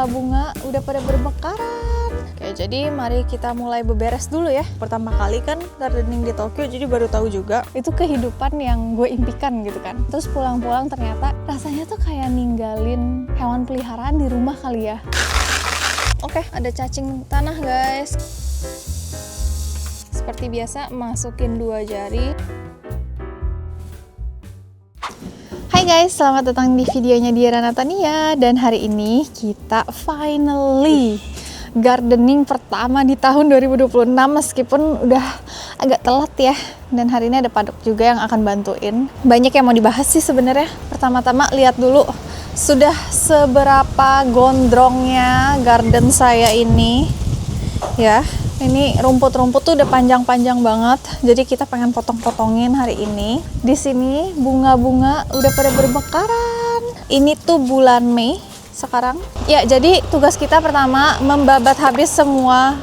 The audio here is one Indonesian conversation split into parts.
bunga-bunga udah pada bermekaran. Oke, jadi mari kita mulai beberes dulu ya. Pertama kali kan gardening di Tokyo, jadi baru tahu juga itu kehidupan yang gue impikan gitu kan. Terus pulang-pulang ternyata rasanya tuh kayak ninggalin hewan peliharaan di rumah kali ya. Oke, ada cacing tanah guys. Seperti biasa, masukin 2 jari. Hai guys, selamat datang di videonya Diara Natania. Dan hari ini kita finally gardening pertama di tahun 2026, meskipun udah agak telat ya. Dan hari ini ada Padok juga yang akan bantuin. Banyak yang mau dibahas sih sebenarnya. Pertama-tama lihat dulu sudah seberapa gondrongnya garden saya ini ya. Ini rumput-rumput tuh udah panjang-panjang banget. Jadi kita pengen potong-potongin hari ini. Di sini bunga-bunga udah pada bermekaran. Ini tuh bulan Mei sekarang. Ya, jadi tugas kita pertama membabat habis semua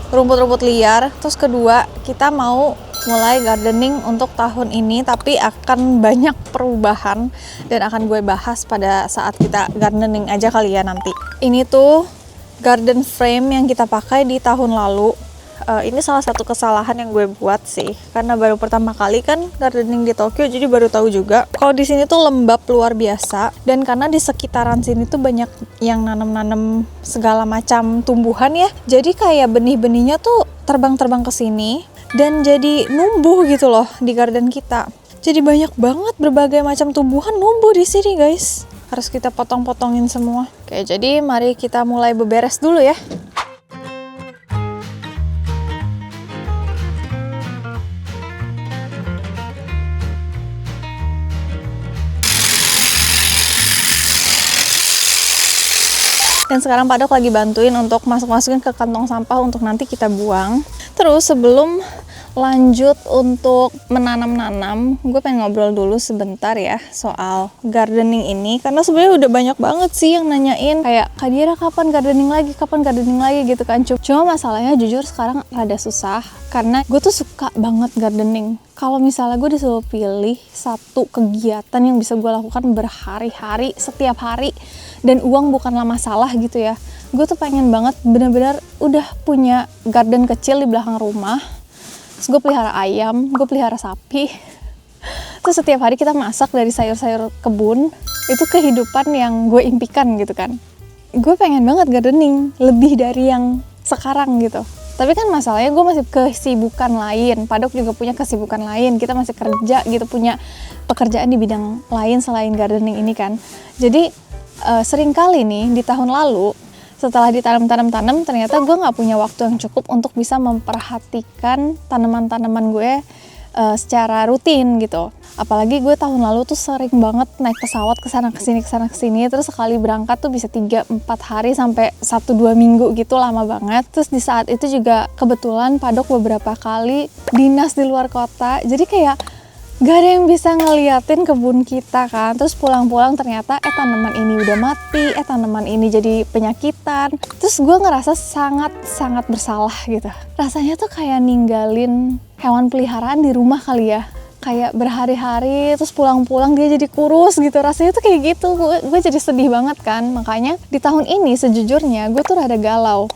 rumput-rumput liar. Terus kedua, kita mau mulai gardening untuk tahun ini, tapi akan banyak perubahan dan akan gue bahas pada saat kita gardening aja kali ya nanti. Ini tuh garden frame yang kita pakai di tahun lalu. Ini salah satu kesalahan yang gue buat sih, karena baru pertama kali kan gardening di Tokyo, jadi baru tahu juga kalau di sini tuh lembab luar biasa. Dan karena di sekitaran sini tuh banyak yang nanam-nanam segala macam tumbuhan ya, jadi kayak benih-benihnya tuh terbang-terbang ke sini dan jadi numbuh gitu loh di garden kita. Jadi banyak banget berbagai macam tumbuhan numbuh di sini guys. Harus kita potong-potongin semua. Oke, jadi mari kita mulai beberes dulu ya. Dan sekarang Padok lagi bantuin untuk masukin ke kantong sampah untuk nanti kita buang. Terus sebelum lanjut untuk menanam-nanam, gue pengen ngobrol dulu sebentar ya soal gardening ini, karena sebenarnya udah banyak banget sih yang nanyain kayak, Kak Diara kapan gardening lagi gitu kan. Cuma masalahnya jujur sekarang rada susah karena gue tuh suka banget gardening. Kalau misalnya gue disuruh pilih satu kegiatan yang bisa gue lakukan berhari-hari, setiap hari, dan uang bukanlah masalah gitu ya, gue tuh pengen banget bener-bener udah punya garden kecil di belakang rumah. Terus gue pelihara ayam, gue pelihara sapi. Terus setiap hari kita masak dari sayur-sayur kebun. Itu kehidupan yang gue impikan gitu kan. Gue pengen banget gardening, lebih dari yang sekarang gitu. Tapi kan masalahnya gue masih kesibukan lain. Padok juga punya kesibukan lain. Kita masih kerja gitu, punya pekerjaan di bidang lain selain gardening ini kan. Jadi sering kali nih di tahun lalu, setelah ditanam ternyata gue nggak punya waktu yang cukup untuk bisa memperhatikan tanaman-tanaman gue secara rutin gitu. Apalagi gue tahun lalu tuh sering banget naik pesawat kesana kesini, terus sekali berangkat tuh bisa 3-4 hari sampai 1-2 minggu gitu, lama banget. Terus di saat itu juga kebetulan Padok beberapa kali dinas di luar kota, jadi kayak gak ada yang bisa ngeliatin kebun kita kan. Terus pulang-pulang ternyata tanaman ini udah mati, tanaman ini jadi penyakitan. Terus gue ngerasa sangat bersalah gitu. Rasanya tuh kayak ninggalin hewan peliharaan di rumah kali ya. Kayak berhari-hari terus pulang-pulang dia jadi kurus gitu. Rasanya tuh kayak gitu. Gue jadi sedih banget kan. Makanya di tahun ini sejujurnya gue tuh rada galau.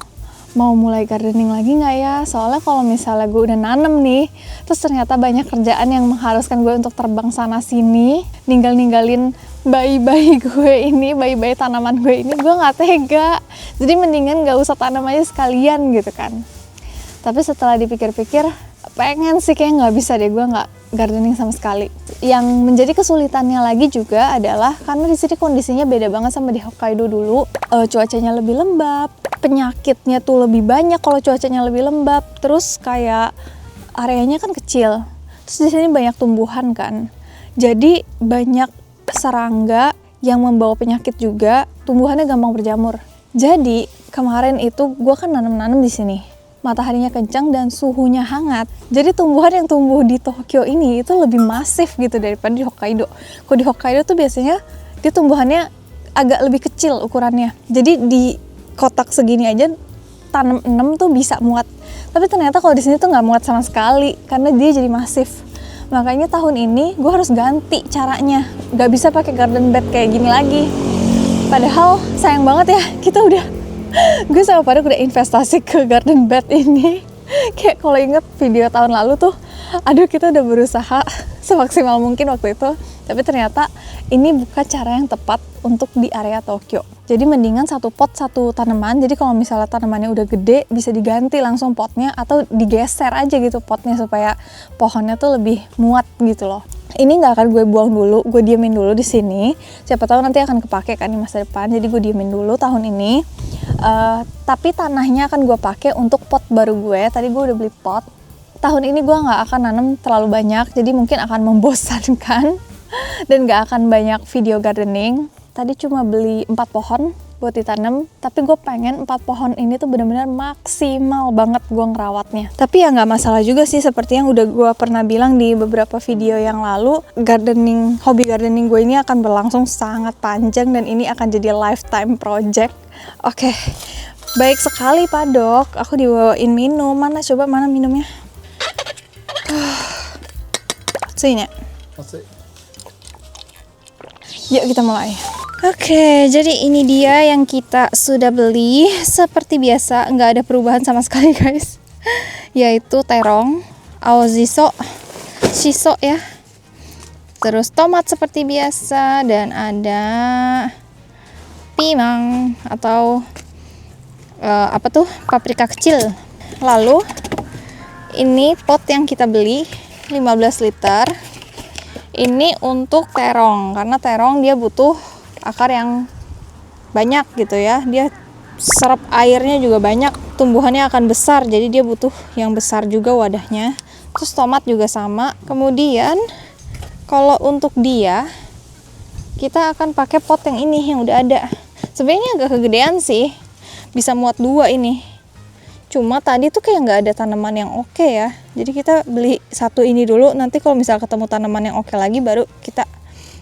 Mau mulai gardening lagi nggak ya? Soalnya kalau misalnya gue udah nanem nih, terus ternyata banyak kerjaan yang mengharuskan gue untuk terbang sana sini, ninggalin bayi-bayi gue ini, bayi-bayi tanaman gue ini, gue nggak tega. Jadi mendingan nggak usah tanam aja sekalian gitu kan. Tapi setelah dipikir-pikir, pengen sih kayak nggak bisa deh gue nggak gardening sama sekali. Yang menjadi kesulitannya lagi juga adalah karena di sini kondisinya beda banget sama di Hokkaido dulu. Cuacanya lebih lembab, penyakitnya tuh lebih banyak kalau cuacanya lebih lembab. Terus kayak areanya kan kecil. Terus di sini banyak tumbuhan kan. Jadi banyak serangga yang membawa penyakit juga. Tumbuhannya gampang berjamur. Jadi kemarin itu gue kan nanam-nanam di sini. Mataharinya kencang dan suhunya hangat. Jadi tumbuhan yang tumbuh di Tokyo ini itu lebih masif gitu daripada di Hokkaido. Kalau di Hokkaido tuh biasanya dia tumbuhannya agak lebih kecil ukurannya. Jadi di kotak segini aja tanam 6 tuh bisa muat. Tapi ternyata kalau di sini tuh nggak muat sama sekali karena dia jadi masif. Makanya tahun ini gue harus ganti caranya. Nggak bisa pakai garden bed kayak gini lagi. Padahal sayang banget ya, kita udah gue sama Padok udah investasi ke garden bed ini. Kayak kalau inget video tahun lalu tuh, aduh kita udah berusaha semaksimal mungkin waktu itu, tapi ternyata ini bukan cara yang tepat untuk di area Tokyo. Jadi mendingan satu pot satu tanaman, jadi kalau misalnya tanamannya udah gede bisa diganti langsung potnya atau digeser aja gitu potnya supaya pohonnya tuh lebih muat gitu loh. Ini nggak akan gue buang dulu, gue diemin dulu di sini. Siapa tahu nanti akan kepake kan di masa depan, jadi gue diemin dulu tahun ini. Tapi tanahnya akan gue pakai untuk pot baru gue. Tadi gue udah beli pot. Tahun ini gue nggak akan nanam terlalu banyak, jadi mungkin akan membosankan dan nggak akan banyak video gardening. Tadi cuma beli 4 pohon buat ditanam, tapi gue pengen 4 pohon ini tuh benar-benar maksimal banget gue ngerawatnya. Tapi ya nggak masalah juga sih, seperti yang udah gue pernah bilang di beberapa video yang lalu, hobi gardening gue ini akan berlangsung sangat panjang dan ini akan jadi lifetime project. Oke, baik sekali Padok, aku dibawain minum. Mana coba, mana minumnya? Sini. Yuk kita mulai. Oke, jadi ini dia yang kita sudah beli. Seperti biasa, nggak ada perubahan sama sekali guys. Yaitu terong, aoziso, shiso ya. Terus tomat seperti biasa, dan ada pimang atau paprika kecil. Lalu ini pot yang kita beli 15 liter. Ini untuk terong, karena terong dia butuh akar yang banyak gitu ya, dia serap airnya juga banyak, tumbuhannya akan besar, jadi dia butuh yang besar juga wadahnya. Terus tomat juga sama. Kemudian kalau untuk dia, kita akan pakai pot yang ini yang udah ada. Sebenarnya agak kegedean sih, bisa muat 2 ini. Cuma tadi tuh kayak nggak ada tanaman yang oke ya, jadi kita beli satu ini dulu, nanti kalau misal ketemu tanaman yang oke lagi baru kita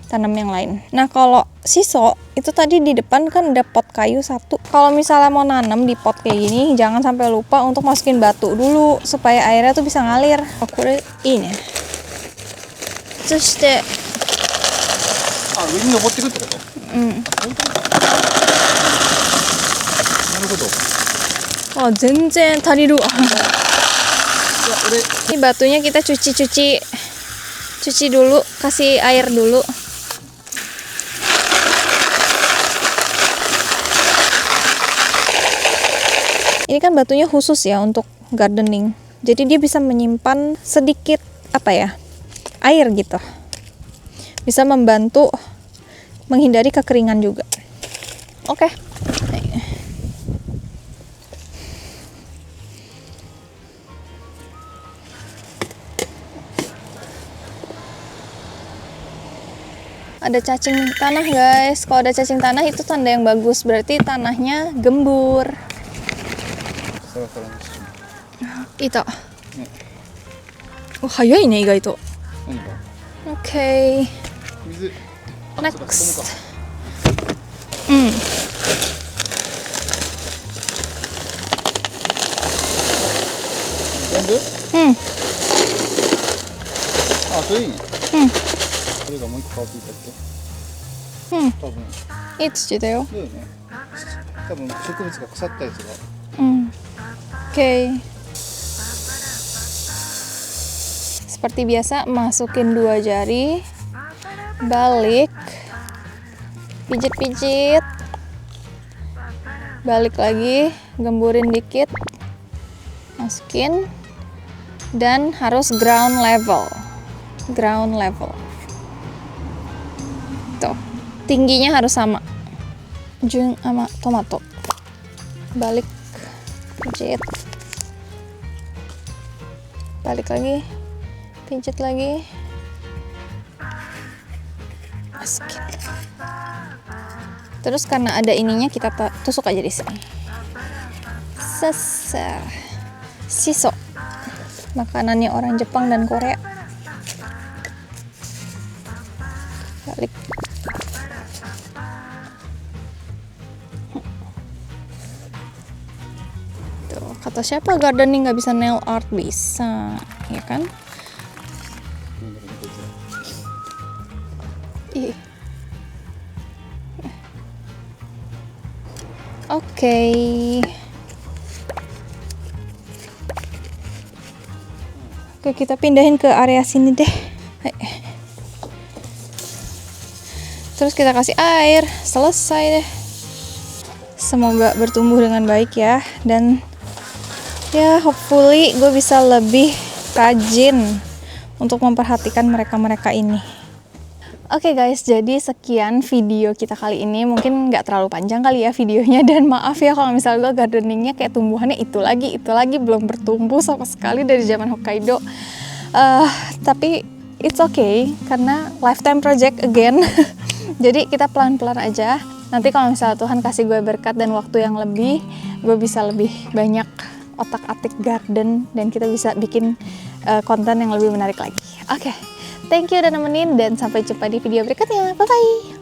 tanam yang lain. Nah kalau shiso itu tadi di depan kan ada pot kayu 1. Kalau misalnya mau nanam di pot kayak gini, jangan sampai lupa untuk masukin batu dulu supaya airnya tuh bisa ngalir. Aku ini. Terus deh. Oh, jenjen tariru. Ini batunya kita cuci dulu, kasih air dulu. Ini kan batunya khusus ya untuk gardening. Jadi dia bisa menyimpan sedikit air gitu. Bisa membantu menghindari kekeringan juga. Oke. Ada cacing tanah guys. Kalau ada cacing tanah itu tanda yang bagus, berarti tanahnya gembur. Ita. Oh, 早いね意外と。Okay. Next. 全部？あ、それいいね。これがもう一個変わっていたっけ？多分。いい土だよ。だよね。多分植物が腐ったやつが。Oke. Seperti biasa, masukin 2 jari, balik, pijit-pijit, balik lagi, gemburin dikit, masukin, dan harus ground level. Tuh, tingginya harus sama. Jun sama tomato. Balik, pijit, balik lagi, pijit lagi, masukin. Terus karena ada ininya kita tusuk aja di sini. Shiso, makanannya orang Jepang dan Korea. Balik. Kata siapa gardening nggak bisa nail art? Bisa, ya kan? Ih. Oke. Oke, kita pindahin ke area sini deh. Terus kita kasih air, selesai deh. Semoga bertumbuh dengan baik ya, dan ya hopefully gue bisa lebih rajin untuk memperhatikan mereka-mereka ini. Oke guys, jadi sekian video kita kali ini. Mungkin nggak terlalu panjang kali ya videonya, dan maaf ya kalau misalnya gue gardeningnya kayak tumbuhannya itu lagi belum bertumbuh sama sekali dari zaman Hokkaido. Tapi it's okay karena lifetime project again. Jadi kita pelan-pelan aja. Nanti kalau misalnya Tuhan kasih gue berkat dan waktu yang lebih, gue bisa lebih banyak otak-atik garden dan kita bisa bikin konten yang lebih menarik lagi. Oke. Thank you udah nemenin, dan sampai jumpa di video berikutnya. Bye-bye!